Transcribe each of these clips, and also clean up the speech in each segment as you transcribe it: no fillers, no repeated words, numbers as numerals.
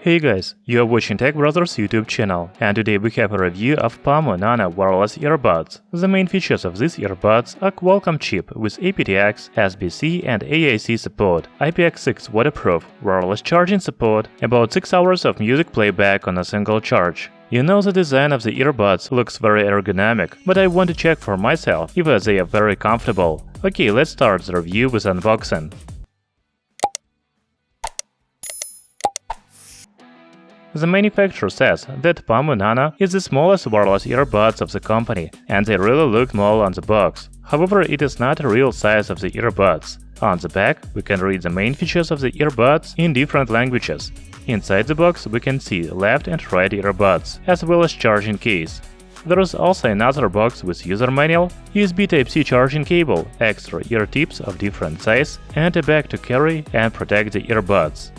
Hey guys, you are watching Tech Brothers YouTube channel, and today we have a review of Pamo Nano wireless earbuds. The main features of these earbuds are Qualcomm chip with aptX, SBC and AAC support, IPX6 waterproof, wireless charging support, about 6 hours of music playback on a single charge. You know, the design of the earbuds looks very ergonomic, but I want to check for myself if they are very comfortable. Okay, let's start the review with unboxing. The manufacturer says that Pamo Nano is the smallest wireless earbuds of the company, and they really look small on the box. However, it is not a real size of the earbuds. On the back, we can read the main features of the earbuds in different languages. Inside the box, we can see left and right earbuds, as well as charging case. There is also another box with user manual, USB Type-C charging cable, extra ear tips of different size, and a bag to carry and protect the earbuds.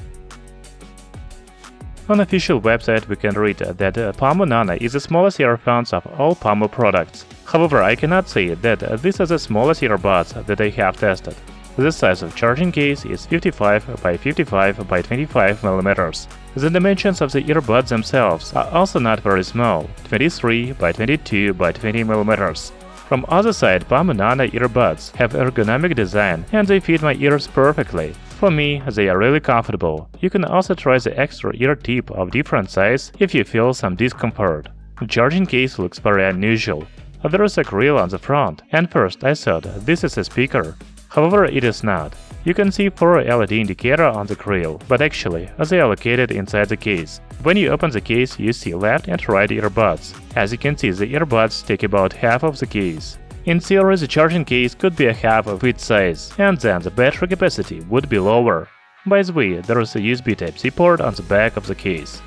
On official website, we can read that Pamo Nano is the smallest earphones of all Pamo products. However, I cannot say that these are the smallest earbuds that I have tested. The size of charging case is 55 by 55 by 25 mm. The dimensions of the earbuds themselves are also not very small, 23 by 22 by 20 mm. From other side, Pamo Nano earbuds have ergonomic design and they fit my ears perfectly. For me, they are really comfortable. You can also try the extra ear tip of different size if you feel some discomfort. The charging case looks very unusual. There is a grill on the front, and first I thought this is a speaker. However, it is not. You can see 4 LED indicator on the grill, but actually, they are located inside the case. When you open the case, you see left and right earbuds. As you can see, the earbuds take about half of the case. In theory, the charging case could be a half of its size, and then the battery capacity would be lower. By the way, there is a USB Type-C port on the back of the case.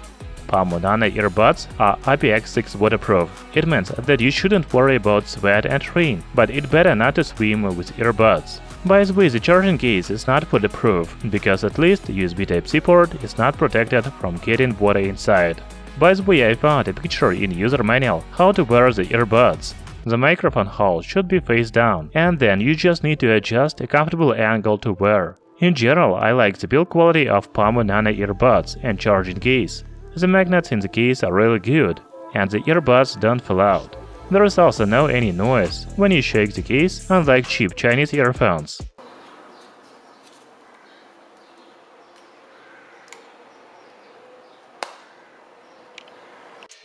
Pamo Nano earbuds are IPX6 waterproof. It means that you shouldn't worry about sweat and rain, but it's better not to swim with earbuds. By the way, the charging case is not waterproof, because at least the USB Type-C port is not protected from getting water inside. By the way, I found a picture in user manual how to wear the earbuds. The microphone hole should be face down, and then you just need to adjust a comfortable angle to wear. In general, I like the build quality of Pamo Nano earbuds and charging case. The magnets in the case are really good, and the earbuds don't fall out. There is also no any noise when you shake the case, unlike cheap Chinese earphones.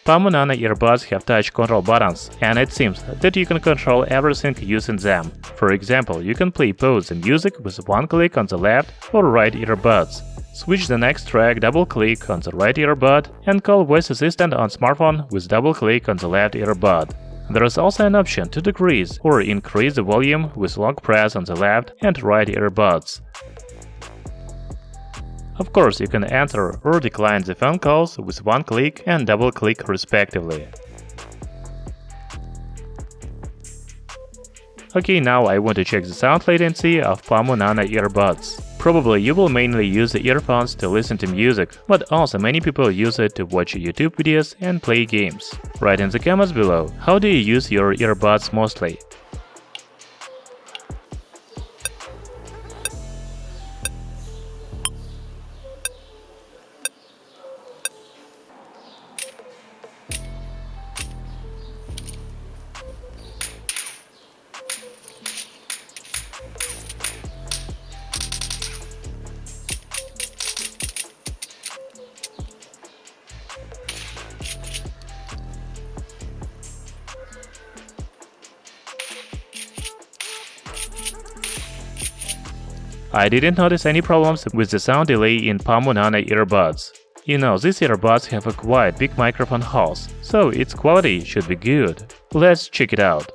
Pamo Nano earbuds have touch control buttons, and it seems that you can control everything using them. For example, you can play pause the music with one click on the left or right earbuds. Switch the next track, double-click on the right earbud, and call voice assistant on smartphone with double-click on the left earbud. There is also an option to decrease or increase the volume with long press on the left and right earbuds. Of course, you can answer or decline the phone calls with one click and double click respectively. Okay, now I want to check the sound latency of Pamo Nano earbuds. Probably you will mainly use the earphones to listen to music, but also many people use it to watch YouTube videos and play games. Write in the comments below, how do you use your earbuds mostly? I didn't notice any problems with the sound delay in Pamo Nano earbuds. You know, these earbuds have a quite big microphone holes, so its quality should be good. Let's check it out.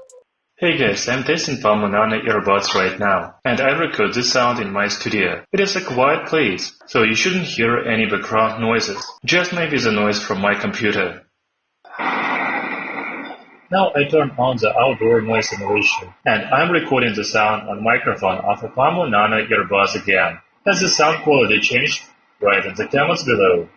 Hey guys, I'm testing Pamo Nano earbuds right now, and I record this sound in my studio. It is a quiet place, so you shouldn't hear any background noises, just maybe the noise from my computer. Now I turn on the outdoor noise simulation, and I'm recording the sound on microphone of a Pamo Nano earbuds again. Has the sound quality changed? Write in the comments below.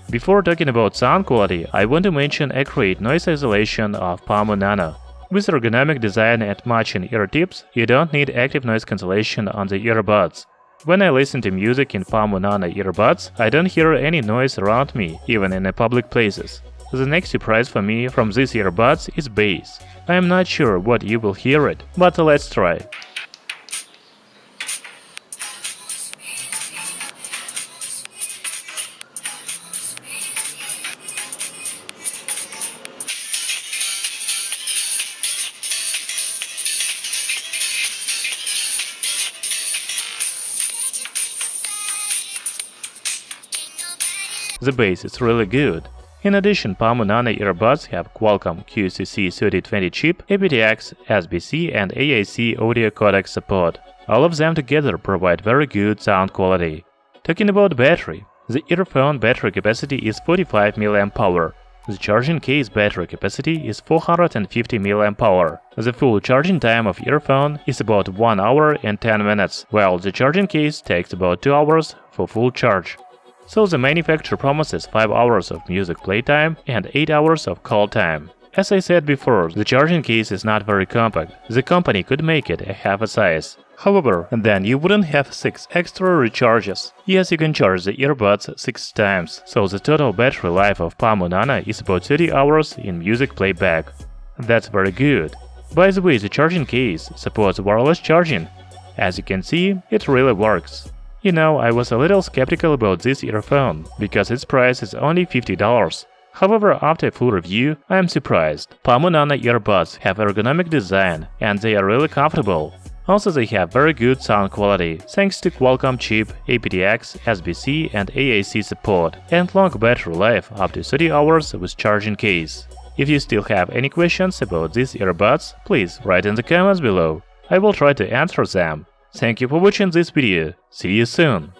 Before talking about sound quality, I want to mention accurate noise isolation of Pamo Nano. With ergonomic design and matching ear tips, you don't need active noise cancellation on the earbuds. When I listen to music in Palmo Nano earbuds, I don't hear any noise around me, even in public places. The next surprise for me from these earbuds is bass. I am not sure what you will hear it, but let's try. The bass is really good. In addition, Palmo Nano earbuds have Qualcomm QCC3020 chip, aptX, SBC, and AAC audio codec support. All of them together provide very good sound quality. Talking about battery, the earphone battery capacity is 45 mAh. The charging case battery capacity is 450 mAh. The full charging time of earphone is about 1 hour and 10 minutes, while the charging case takes about 2 hours for full charge. So the manufacturer promises 5 hours of music playtime and 8 hours of call time. As I said before, the charging case is not very compact. The company could make it a half a size. However, then you wouldn't have 6 extra recharges. Yes, you can charge the earbuds 6 times, so the total battery life of Palmo Nano is about 30 hours in music playback. That's very good. By the way, the charging case supports wireless charging. As you can see, it really works. You know, I was a little skeptical about this earphone, because its price is only $50. However, after a full review, I am surprised. Palmo Nano earbuds have ergonomic design, and they are really comfortable. Also, they have very good sound quality, thanks to Qualcomm chip, aptX, SBC, and AAC support, and long battery life up to 30 hours with charging case. If you still have any questions about these earbuds, please write in the comments below. I will try to answer them. Thank you for watching this video. See you soon!